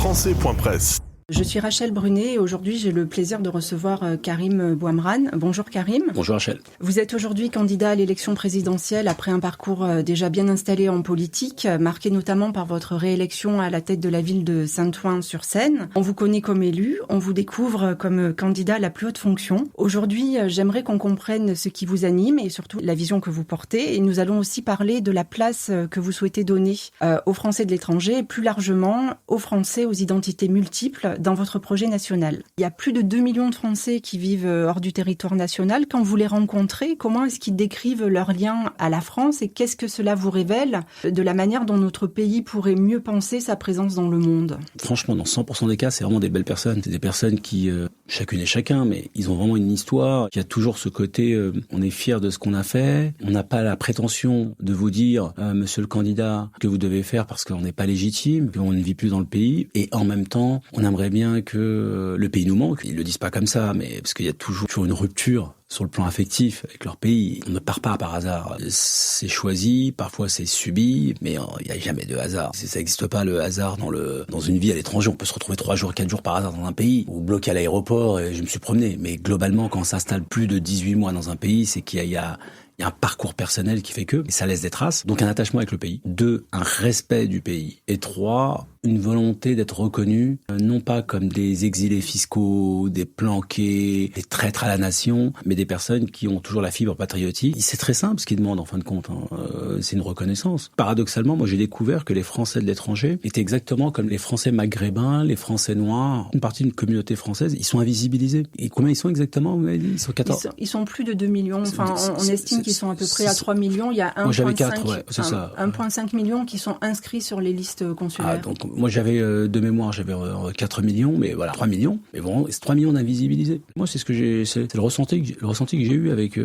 français.presse. Je suis Rachel Brunet et aujourd'hui j'ai le plaisir de recevoir Karim Bouamrane. Bonjour Karim. Bonjour Rachel. Vous êtes aujourd'hui candidat à l'élection présidentielle après un parcours déjà bien installé en politique, marqué notamment par votre réélection à la tête de la ville de Saint-Ouen-sur-Seine. On vous connaît comme élu, on vous découvre comme candidat à la plus haute fonction. Aujourd'hui, j'aimerais qu'on comprenne ce qui vous anime et surtout la vision que vous portez. Et nous allons aussi parler de la place que vous souhaitez donner aux Français de l'étranger et plus largement aux Français aux identités multiples dans votre projet national. Il y a plus de 2 millions de Français qui vivent hors du territoire national. Quand vous les rencontrez, comment est-ce qu'ils décrivent leur lien à la France et qu'est-ce que cela vous révèle de la manière dont notre pays pourrait mieux penser sa présence dans le monde ? Franchement, dans 100% des cas, c'est vraiment des belles personnes. C'est des personnes qui, chacune et chacun, mais ils ont vraiment une histoire. Il y a toujours ce côté, on est fier de ce qu'on a fait. On n'a pas la prétention de vous dire, monsieur le candidat, que vous devez faire parce qu'on n'est pas légitime, qu'on ne vit plus dans le pays. Et en même temps, on aimerait bien que le pays nous manque. Ils le disent pas comme ça, mais parce qu'il y a toujours une rupture sur le plan affectif avec leur pays. On ne part pas par hasard. C'est choisi, parfois c'est subi, mais il n'y a jamais de hasard. Ça n'existe pas le hasard dans une vie à l'étranger. On peut se retrouver 3 jours, 4 jours par hasard dans un pays, ou bloqué à l'aéroport et je me suis promené. Mais globalement, quand on s'installe plus de 18 mois dans un pays, c'est qu'il y a un parcours personnel qui fait que, et ça laisse des traces. Donc un attachement avec le pays. 2, un respect du pays. Et 3, une volonté d'être reconnu, non pas comme des exilés fiscaux, des planqués, des traîtres à la nation, mais des personnes qui ont toujours la fibre patriotique. C'est très simple ce qu'ils demandent en fin de compte. C'est une reconnaissance. Paradoxalement, moi j'ai découvert que les Français de l'étranger étaient exactement comme les Français maghrébins, les Français noirs, une partie d'une communauté française, ils sont invisibilisés. Et combien ils sont exactement, vous m'avez dit ? Ils sont 14. Ils sont plus de 2 millions. Enfin, on estime qu'ils sont à peu près à 3 millions. Il y a 1,5 million qui sont inscrits sur les listes consulaires. Moi, j'avais de mémoire, j'avais 4 millions, mais voilà, 3 millions. Mais bon, c'est 3 millions d'invisibilisés. Moi, c'est le ressenti que j'ai eu avec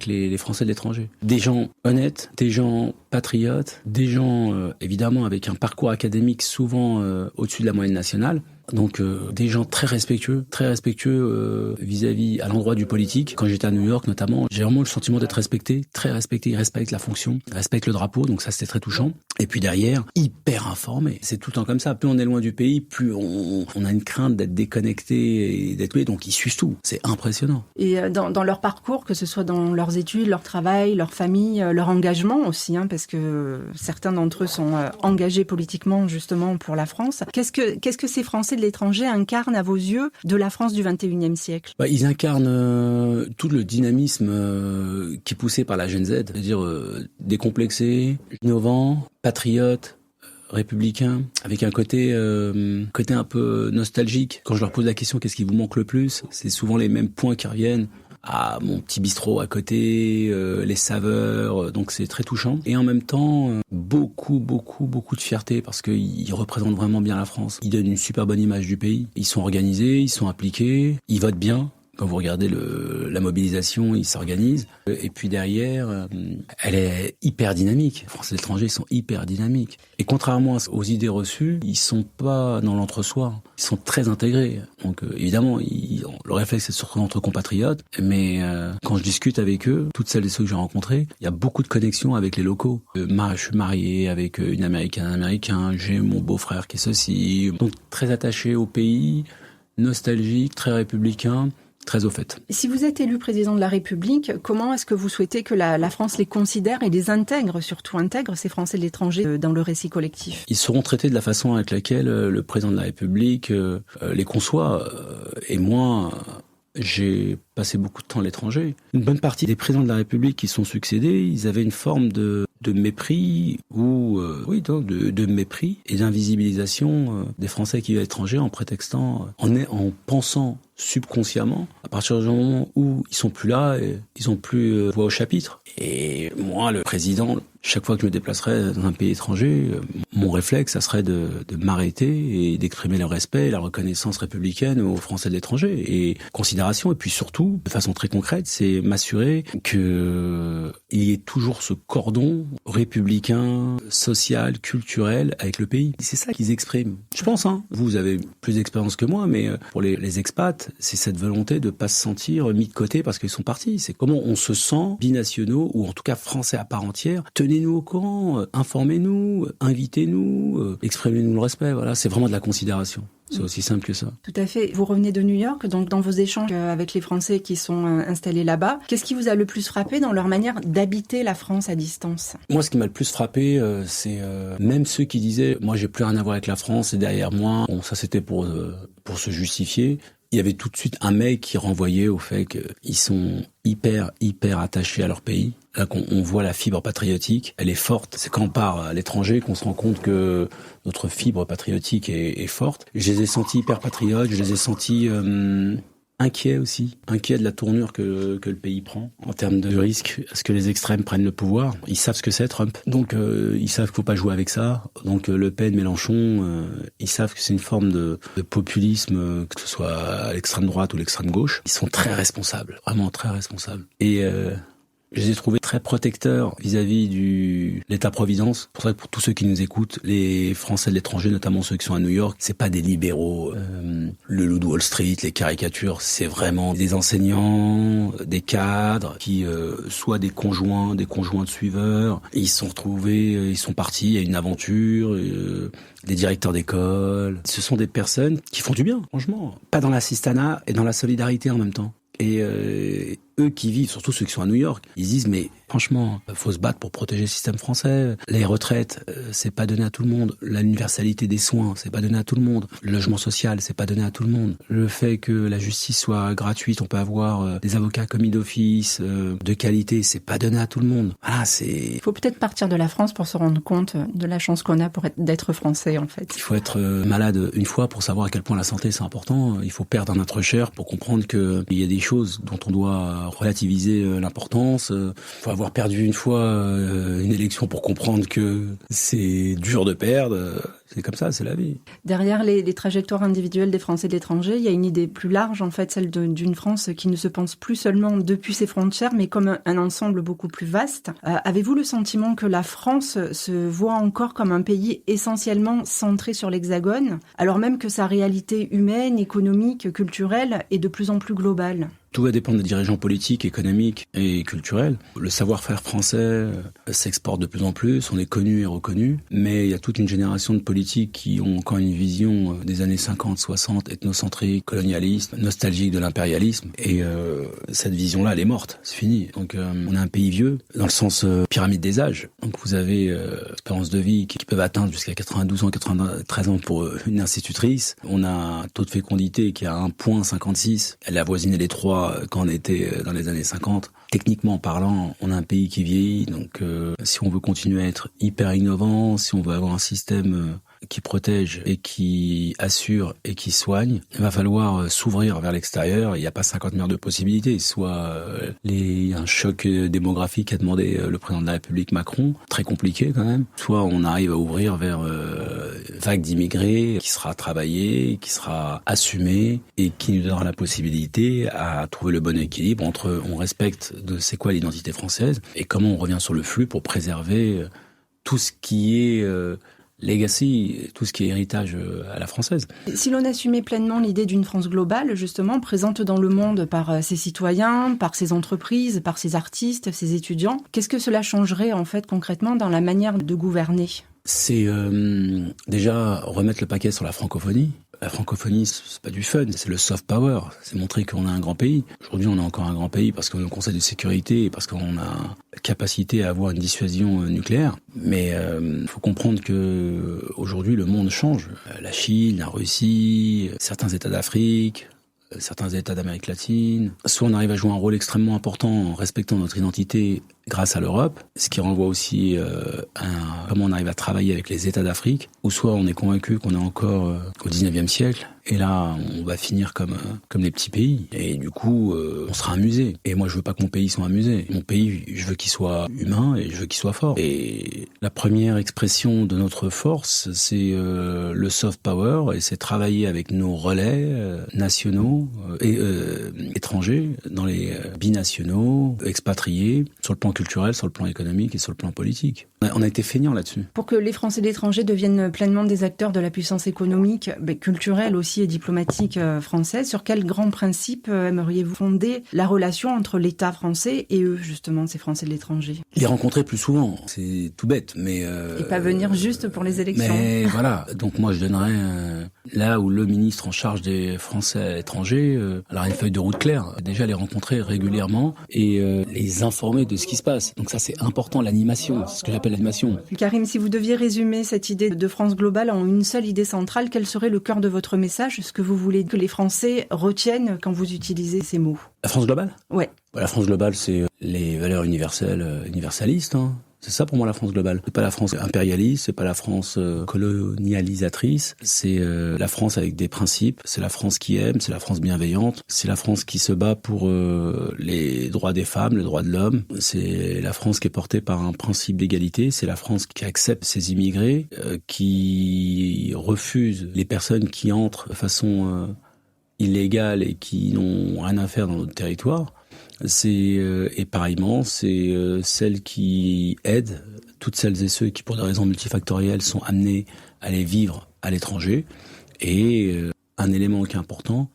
les Français de l'étranger. Des gens honnêtes, des gens patriotes, des gens, évidemment, avec un parcours académique souvent au-dessus de la moyenne nationale. Donc des gens très respectueux vis-à-vis à l'endroit du politique. Quand j'étais à New York notamment, j'ai vraiment le sentiment d'être respecté, très respecté. Ils respectent la fonction, ils respectent le drapeau, donc ça c'était très touchant. Et puis derrière, hyper informés. C'est tout le temps comme ça. Plus on est loin du pays, plus on a une crainte d'être déconnecté et d'être tué. Donc ils suivent tout. C'est impressionnant. Et dans leur parcours, que ce soit dans leurs études, leur travail, leur famille, leur engagement aussi, parce que certains d'entre eux sont engagés politiquement justement pour la France. Qu'est-ce que ces Français de l'étranger incarnent à vos yeux de la France du 21e siècle ? Ils incarnent tout le dynamisme qui est poussé par la Gen Z, c'est-à-dire décomplexé, innovant, patriote, républicain, avec un côté un peu nostalgique. Quand je leur pose la question qu'est-ce qui vous manque le plus, c'est souvent les mêmes points qui reviennent. Ah, mon petit bistrot à côté, les saveurs, donc c'est très touchant. Et en même temps, beaucoup de fierté parce qu'ils représentent vraiment bien la France. Ils donnent une super bonne image du pays. Ils sont organisés, ils sont impliqués, ils votent bien. Quand vous regardez la mobilisation, ils s'organisent. Et puis derrière, elle est hyper dynamique. Les Français de l'étranger, ils sont hyper dynamiques. Et contrairement aux idées reçues, ils sont pas dans l'entre-soi. Ils sont très intégrés. Donc évidemment, le réflexe c'est de se retrouver entre compatriotes. Mais quand je discute avec eux, toutes celles et ceux que j'ai rencontrés, il y a beaucoup de connexions avec les locaux. Je suis marié avec une Américaine, un Américain. J'ai mon beau-frère qui est ceci. Donc très attaché au pays, nostalgique, très républicain. Très au fait. Si vous êtes élu président de la République, comment est-ce que vous souhaitez que la France les considère et les intègre, surtout intègre ces Français de l'étranger dans le récit collectif ? Ils seront traités de la façon avec laquelle le président de la République les conçoit. Et moi, j'ai passé beaucoup de temps à l'étranger. Une bonne partie des présidents de la République qui sont succédés, ils avaient une forme de mépris ou de mépris et d'invisibilisation des Français qui vivent à l'étranger en prétextant, en pensant subconsciemment, à partir du moment où ils sont plus là, ils ont plus voix au chapitre. Et moi, le président, chaque fois que je me déplacerais dans un pays étranger, mon réflexe, ça serait de m'arrêter et d'exprimer le respect et la reconnaissance républicaine aux Français de l'étranger et considération. Et puis surtout, vous, de façon très concrète, c'est m'assurer que il y ait toujours ce cordon républicain, social, culturel avec le pays. C'est ça qu'ils expriment. Je pense, vous avez plus d'expérience que moi, mais pour les expats, c'est cette volonté de pas se sentir mis de côté parce qu'ils sont partis. C'est comment on se sent binationaux, ou en tout cas français à part entière. Tenez-nous au courant, informez-nous, invitez-nous, exprimez-nous le respect. Voilà, c'est vraiment de la considération. C'est aussi simple que ça. Tout à fait. Vous revenez de New York, donc dans vos échanges avec les Français qui sont installés là-bas, qu'est-ce qui vous a le plus frappé dans leur manière d'habiter la France à distance ? Moi, ce qui m'a le plus frappé, c'est même ceux qui disaient « moi, j'ai plus rien à voir avec la France, c'est derrière moi ». Bon, ça, c'était pour se justifier. Il y avait tout de suite un mec qui renvoyait au fait qu'ils sont hyper attachés à leur pays. Là, on voit la fibre patriotique, elle est forte. C'est quand on part à l'étranger qu'on se rend compte que notre fibre patriotique est forte. Je les ai sentis hyper patriotes, je les ai sentis inquiets aussi. Inquiets de la tournure que le pays prend en termes de risque à ce que les extrêmes prennent le pouvoir. Ils savent ce que c'est, Trump. Donc, ils savent qu'il faut pas jouer avec ça. Donc, Le Pen, Mélenchon, ils savent que c'est une forme de populisme, que ce soit à l'extrême droite ou l'extrême gauche. Ils sont très responsables, vraiment très responsables. Et je les ai trouvés très protecteurs vis-à-vis de l'État-providence. C'est pour ça que pour tous ceux qui nous écoutent, les Français de l'étranger, notamment ceux qui sont à New York, c'est pas des libéraux, le loup de Wall Street, les caricatures, c'est vraiment des enseignants, des cadres, qui soit des conjoints de suiveurs. Ils se sont retrouvés, ils sont partis à une aventure, des directeurs d'école. Ce sont des personnes qui font du bien, franchement. Pas dans l'assistanat et dans la solidarité en même temps. Et eux qui vivent, surtout ceux qui sont à New York, ils disent mais franchement, faut se battre pour protéger le système français. Les retraites, c'est pas donné à tout le monde. L'universalité des soins, c'est pas donné à tout le monde. Le logement social, c'est pas donné à tout le monde. Le fait que la justice soit gratuite, on peut avoir des avocats commis d'office, de qualité, c'est pas donné à tout le monde. Voilà, c'est... Il faut peut-être partir de la France pour se rendre compte de la chance qu'on a d'être français, en fait. Il faut être malade une fois pour savoir à quel point la santé, c'est important. Il faut perdre un être cher pour comprendre qu'il y a des choses dont on doit relativiser l'importance. Faut avoir perdu une fois une élection pour comprendre que c'est dur de perdre. C'est comme ça, c'est la vie. Derrière les trajectoires individuelles des Français de l'étranger, il y a une idée plus large, en fait, celle d'une France qui ne se pense plus seulement depuis ses frontières, mais comme un ensemble beaucoup plus vaste. Avez-vous le sentiment que la France se voit encore comme un pays essentiellement centré sur l'Hexagone, alors même que sa réalité humaine, économique, culturelle est de plus en plus globale ? Tout va dépendre des dirigeants politiques, économiques et culturels. Le savoir-faire français s'exporte de plus en plus, on est connu et reconnu, mais il y a toute une génération de politiques qui ont encore une vision des années 50, 60, ethnocentrique, colonialiste, nostalgique de l'impérialisme, et cette vision-là, elle est morte, c'est fini. Donc on est un pays vieux, dans le sens pyramide des âges. Donc vous avez espérance de vie qui peuvent atteindre jusqu'à 92 ans, 93 ans pour une institutrice. On a un taux de fécondité qui est à 1,56. Elle a avoisiné les 3 quand on était dans les années 50. Techniquement parlant, on a un pays qui vieillit, donc si on veut continuer à être hyper innovant, si on veut avoir un système qui protège et qui assure et qui soigne, il va falloir s'ouvrir vers l'extérieur. Il n'y a pas 50 milliards de possibilités. Soit il y a un choc démographique qu'a demandé le président de la République Macron, très compliqué quand même. Soit on arrive à ouvrir vers vague d'immigrés qui sera travaillé, qui sera assumé et qui nous donnera la possibilité à trouver le bon équilibre entre on respecte de c'est quoi l'identité française et comment on revient sur le flux pour préserver tout ce qui est legacy, tout ce qui est héritage à la française. Si l'on assumait pleinement l'idée d'une France globale, justement, présente dans le monde par ses citoyens, par ses entreprises, par ses artistes, ses étudiants, qu'est-ce que cela changerait en fait concrètement dans la manière de gouverner ? C'est déjà remettre le paquet sur la francophonie. La francophonie, c'est pas du fun, c'est le soft power. C'est montrer qu'on a un grand pays. Aujourd'hui, on est encore un grand pays parce qu'on est au Conseil de sécurité et parce qu'on a la capacité à avoir une dissuasion nucléaire. Mais faut comprendre que aujourd'hui, le monde change. La Chine, la Russie, certains États d'Afrique, certains États d'Amérique latine. Soit on arrive à jouer un rôle extrêmement important en respectant notre identité grâce à l'Europe, ce qui renvoie aussi à comment on arrive à travailler avec les États d'Afrique, où soit on est convaincu qu'on est encore au 19e siècle, et là on va finir comme les petits pays, et du coup on sera un musée. Et moi je veux pas que mon pays soit un musée. Mon pays, je veux qu'il soit humain et je veux qu'il soit fort. Et la première expression de notre force, c'est le soft power, et c'est travailler avec nos relais nationaux et étrangers, dans les binationaux, expatriés, sur le plan culturel, sur le plan économique et sur le plan politique. On a été feignants là-dessus. Pour que les Français de l'étranger deviennent pleinement des acteurs de la puissance économique, culturelle aussi et diplomatique française, sur quels grands principes aimeriez-vous fonder la relation entre l'État français et eux, justement, ces Français de l'étranger? Les rencontrer plus souvent, c'est tout bête, mais... et pas venir juste pour les élections. Mais voilà, donc moi je donnerais, là où le ministre en charge des Français à l'étranger, alors une feuille de route claire, déjà les rencontrer régulièrement et les informer de ce qui se passe. Donc ça c'est important, l'animation, c'est ce que j'appelle l'animation. Karim, si vous deviez résumer cette idée de France globale en une seule idée centrale, quel serait le cœur de votre message, ce que vous voulez que les Français retiennent quand vous utilisez ces mots? La France globale ? Ouais. La France globale, c'est les valeurs universelles, universalistes, hein. C'est ça pour moi la France globale. C'est pas la France impérialiste, c'est pas la France colonialisatrice, c'est la France avec des principes, c'est la France qui aime, c'est la France bienveillante, c'est la France qui se bat pour les droits des femmes, le droit de l'homme, c'est la France qui est portée par un principe d'égalité, c'est la France qui accepte ses immigrés, qui refuse les personnes qui entrent de façon illégale et qui n'ont rien à faire dans notre territoire. Et pareillement, c'est celle qui aide toutes celles et ceux qui, pour des raisons multifactorielles, sont amenés à aller vivre à l'étranger. Et un élément qui est important,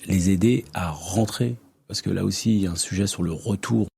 les aider à rentrer. Parce que là aussi, il y a un sujet sur le retour.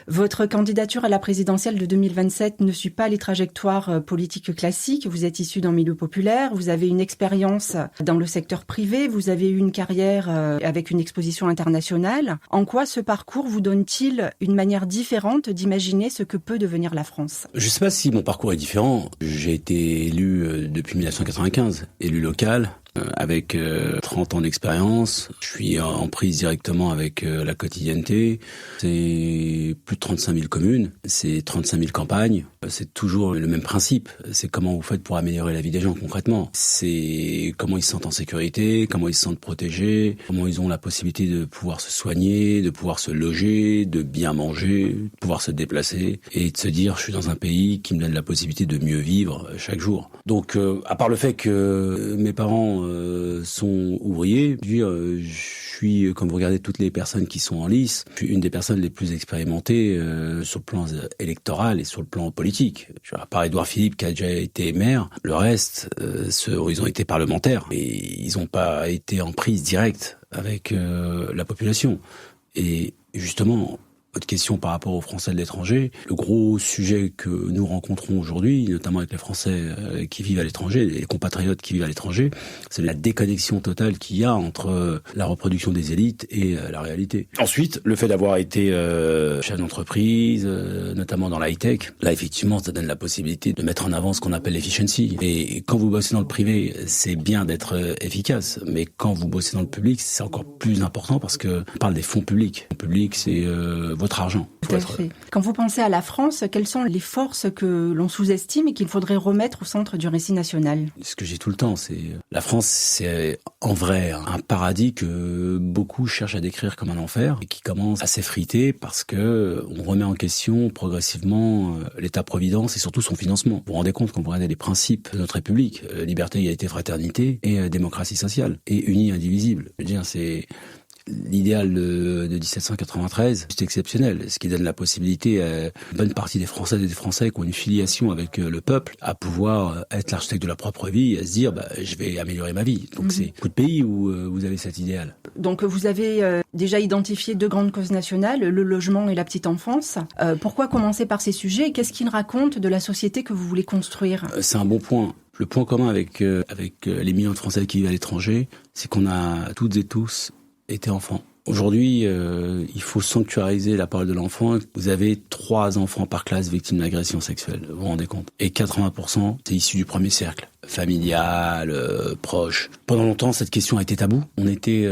Votre candidature à la présidentielle de 2027 ne suit pas les trajectoires politiques classiques. Vous êtes issu d'un milieu populaire, vous avez une expérience dans le secteur privé, vous avez eu une carrière avec une exposition internationale. En quoi ce parcours vous donne-t-il une manière différente d'imaginer ce que peut devenir la France ? Je ne sais pas si mon parcours est différent. J'ai été élu depuis 1995, élu local. Avec 30 ans d'expérience, je suis en prise directement avec la quotidienneté. C'est plus de 35 000 communes, c'est 35 000 campagnes. C'est toujours le même principe. C'est comment vous faites pour améliorer la vie des gens concrètement. C'est comment ils se sentent en sécurité, comment ils se sentent protégés, comment ils ont la possibilité de pouvoir se soigner, de pouvoir se loger, de bien manger, de pouvoir se déplacer et de se dire je suis dans un pays qui me donne la possibilité de mieux vivre chaque jour. Donc à part le fait que mes parents sont ouvriers, je suis, comme vous regardez toutes les personnes qui sont en lice, je suis une des personnes les plus expérimentées sur le plan électoral et sur le plan politique. À part Édouard Philippe qui a déjà été maire, le reste, ils ont été parlementaires et ils n'ont pas été en prise directe avec la population. Et justement, votre question par rapport aux Français de l'étranger, le gros sujet que nous rencontrons aujourd'hui, notamment avec les Français qui vivent à l'étranger, les compatriotes qui vivent à l'étranger, c'est la déconnexion totale qu'il y a entre la reproduction des élites et la réalité. Ensuite, le fait d'avoir été chef d'entreprise, notamment dans l'high-tech, là effectivement ça donne la possibilité de mettre en avant ce qu'on appelle l'efficiency. Et quand vous bossez dans le privé, c'est bien d'être efficace, mais quand vous bossez dans le public, c'est encore plus important parce que on parle des fonds publics. Le public, c'est votre argent. Tout à fait. Quand vous pensez à la France, quelles sont les forces que l'on sous-estime et qu'il faudrait remettre au centre du récit national ? Ce que j'ai tout le temps, c'est la France, c'est en vrai un paradis que beaucoup cherchent à décrire comme un enfer et qui commence à s'effriter parce que on remet en question progressivement l'État-providence et surtout son financement. Vous vous rendez compte quand vous regardez les principes de notre République, liberté, égalité, fraternité et démocratie sociale et unie, indivisible. Je veux dire, c'est l'idéal de 1793, c'est exceptionnel, ce qui donne la possibilité à une bonne partie des Françaises et des Français qui ont une filiation avec le peuple à pouvoir être l'architecte de leur propre vie et à se dire je vais améliorer ma vie. Donc c'est beaucoup de pays où vous avez cet idéal. Donc vous avez déjà identifié deux grandes causes nationales, le logement et la petite enfance. Pourquoi commencer par ces sujets et qu'est-ce qu'ils racontent de la société que vous voulez construire ? C'est un bon point. Le point commun avec les millions de Français qui vivent à l'étranger, c'est qu'on a toutes et tous été enfant. Aujourd'hui, il faut sanctuariser la parole de l'enfant. Vous avez 3 enfants par classe victimes d'agressions sexuelles, vous vous rendez compte. Et 80%, c'est issu du premier cercle. familiale, proche. Pendant longtemps, cette question a été taboue. On était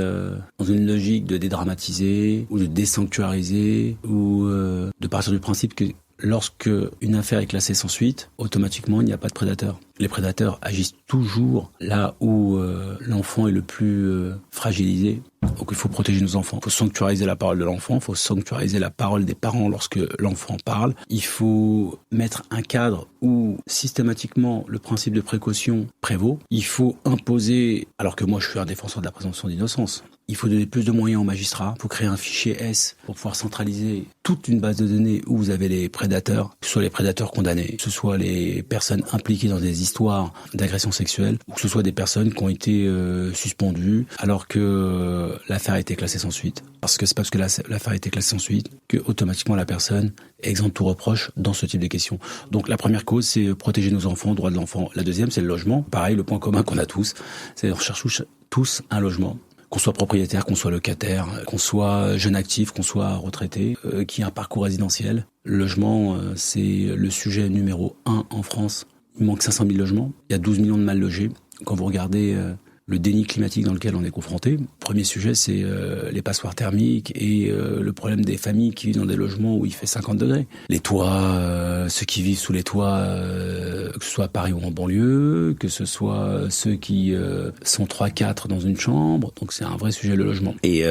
dans une logique de dédramatiser ou de désanctuariser ou de partir du principe que lorsque une affaire est classée sans suite, automatiquement, il n'y a pas de prédateur. Les prédateurs agissent toujours là où l'enfant est le plus fragilisé. Donc il faut protéger nos enfants. Il faut sanctuariser la parole de l'enfant, il faut sanctuariser la parole des parents lorsque l'enfant parle. Il faut mettre un cadre où systématiquement le principe de précaution prévaut. Il faut imposer, alors que moi je suis un défenseur de la présomption d'innocence, il faut donner plus de moyens aux magistrats. Il faut créer un fichier S pour pouvoir centraliser toute une base de données où vous avez les prédateurs, que ce soit les prédateurs condamnés, que ce soit les personnes impliquées dans des histoires d'agression sexuelle, ou que ce soit des personnes qui ont été suspendues alors que l'affaire a été classée sans suite. Parce que c'est pas parce que l'affaire a été classée sans suite que automatiquement la personne est exempte de tout reproche dans ce type de questions. Donc la première cause, c'est protéger nos enfants, droits de l'enfant. La deuxième, c'est le logement. Pareil, le point commun qu'on a tous, c'est qu'on recherche tous un logement. Qu'on soit propriétaire, qu'on soit locataire, qu'on soit jeune actif, qu'on soit retraité, qui ait un parcours résidentiel. Le logement, c'est le sujet numéro 1 en France. Il manque 500 000 logements. Il y a 12 millions de mal logés. Quand vous regardez le déni climatique dans lequel on est confronté, le premier sujet, c'est les passoires thermiques et le problème des familles qui vivent dans des logements où il fait 50 degrés. Les toits, ceux qui vivent sous les toits, que ce soit à Paris ou en banlieue, que ce soit ceux qui sont 3-4 dans une chambre. Donc c'est un vrai sujet, le logement. Et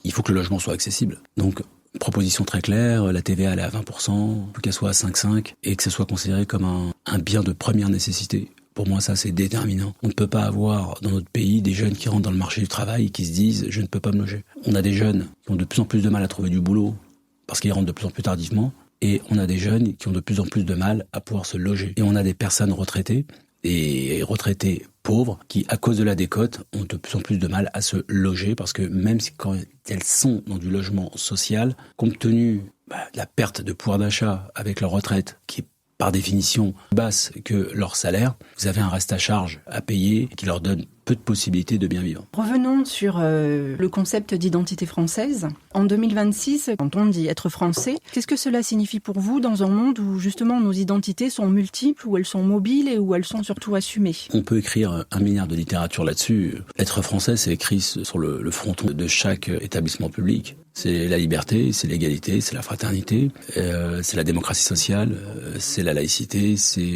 il faut que le logement soit accessible. Donc proposition très claire, la TVA elle est à 20%, plus qu'elle soit à 5,5 et que ce soit considéré comme un bien de première nécessité. Pour moi, ça, c'est déterminant. On ne peut pas avoir dans notre pays des jeunes qui rentrent dans le marché du travail et qui se disent « je ne peux pas me loger ». On a des jeunes qui ont de plus en plus de mal à trouver du boulot parce qu'ils rentrent de plus en plus tardivement. Et on a des jeunes qui ont de plus en plus de mal à pouvoir se loger. Et on a des personnes retraitées et retraités pauvres qui, à cause de la décote, ont de plus en plus de mal à se loger parce que même si quand elles sont dans du logement social, compte tenu de la perte de pouvoir d'achat avec leur retraite qui est par définition basse que leur salaire, vous avez un reste à charge à payer qui leur donne peu de possibilités de bien vivre. Revenons sur le concept d'identité française. En 2026, quand on dit être français, qu'est-ce que cela signifie pour vous dans un monde où justement nos identités sont multiples, où elles sont mobiles et où elles sont surtout assumées ? On peut écrire 1 milliard de littérature là-dessus. Être français, c'est écrit sur le fronton de chaque établissement public. C'est la liberté, c'est l'égalité, c'est la fraternité, c'est la démocratie sociale, c'est la laïcité, c'est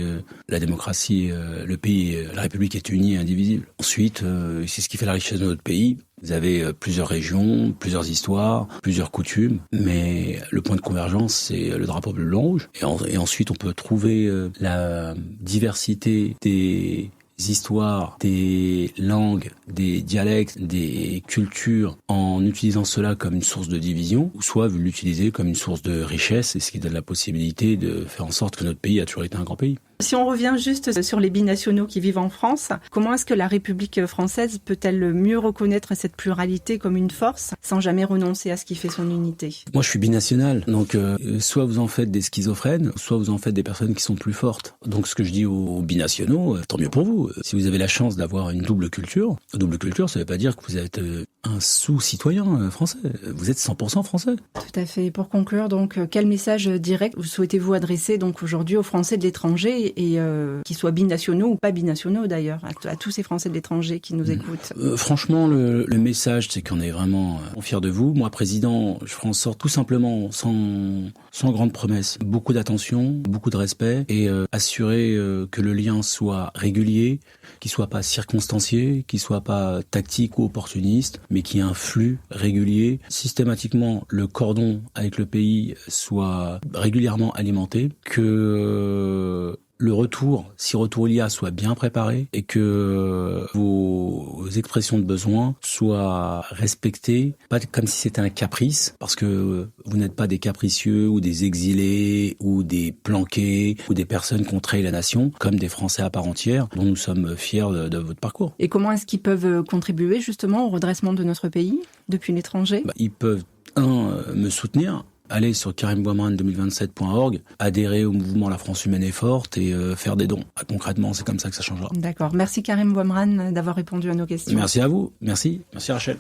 la démocratie, le pays, la République est unie et indivisible. Ensuite, c'est ce qui fait la richesse de notre pays. Vous avez plusieurs régions, plusieurs histoires, plusieurs coutumes, mais le point de convergence, c'est le drapeau bleu, blanc, rouge. Et ensuite, on peut trouver la diversité des histoires, des langues, des dialectes, des cultures en utilisant cela comme une source de division, ou soit l'utiliser comme une source de richesse, et ce qui donne la possibilité de faire en sorte que notre pays a toujours été un grand pays. Si on revient juste sur les binationaux qui vivent en France, comment est-ce que la République française peut-elle mieux reconnaître cette pluralité comme une force sans jamais renoncer à ce qui fait son unité ? Moi, je suis binational, donc soit vous en faites des schizophrènes, soit vous en faites des personnes qui sont plus fortes. Donc ce que je dis aux binationaux, tant mieux pour vous. Si vous avez la chance d'avoir une double culture, ça ne veut pas dire que vous êtes un sous-citoyen français. Vous êtes 100% français. Tout à fait. Pour conclure, donc, quel message direct vous souhaitez-vous adresser donc aujourd'hui aux Français de l'étranger et qu'ils soient binationaux ou pas binationaux d'ailleurs, à tous ces Français de l'étranger qui nous écoutent? Franchement, le message, c'est qu'on est vraiment fiers de vous. Moi, président, je ferai en sorte tout simplement, sans grande promesse, beaucoup d'attention, beaucoup de respect et assurer que le lien soit régulier, qu'il soit pas circonstancié, qu'il soit pas tactique ou opportuniste, mais qu'il y ait un flux régulier. Systématiquement, le cordon avec le pays soit régulièrement alimenté, que le retour, si retour il y a, soit bien préparé et que vos expressions de besoin soient respectées, pas comme si c'était un caprice, parce que vous n'êtes pas des capricieux ou des exilés ou des planqués ou des personnes qui ont trahi la nation, comme des Français à part entière, dont nous sommes fiers de votre parcours. Et comment est-ce qu'ils peuvent contribuer justement au redressement de notre pays depuis l'étranger ? Ils peuvent, me soutenir. Allez sur karimboimran2027.org, adhérer au mouvement La France humaine est forte et faire des dons. Concrètement, c'est comme ça que ça changera. D'accord. Merci Karim Boimran d'avoir répondu à nos questions. Merci à vous. Merci. Merci Rachel.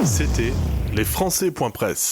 C'était lesfrançais.press.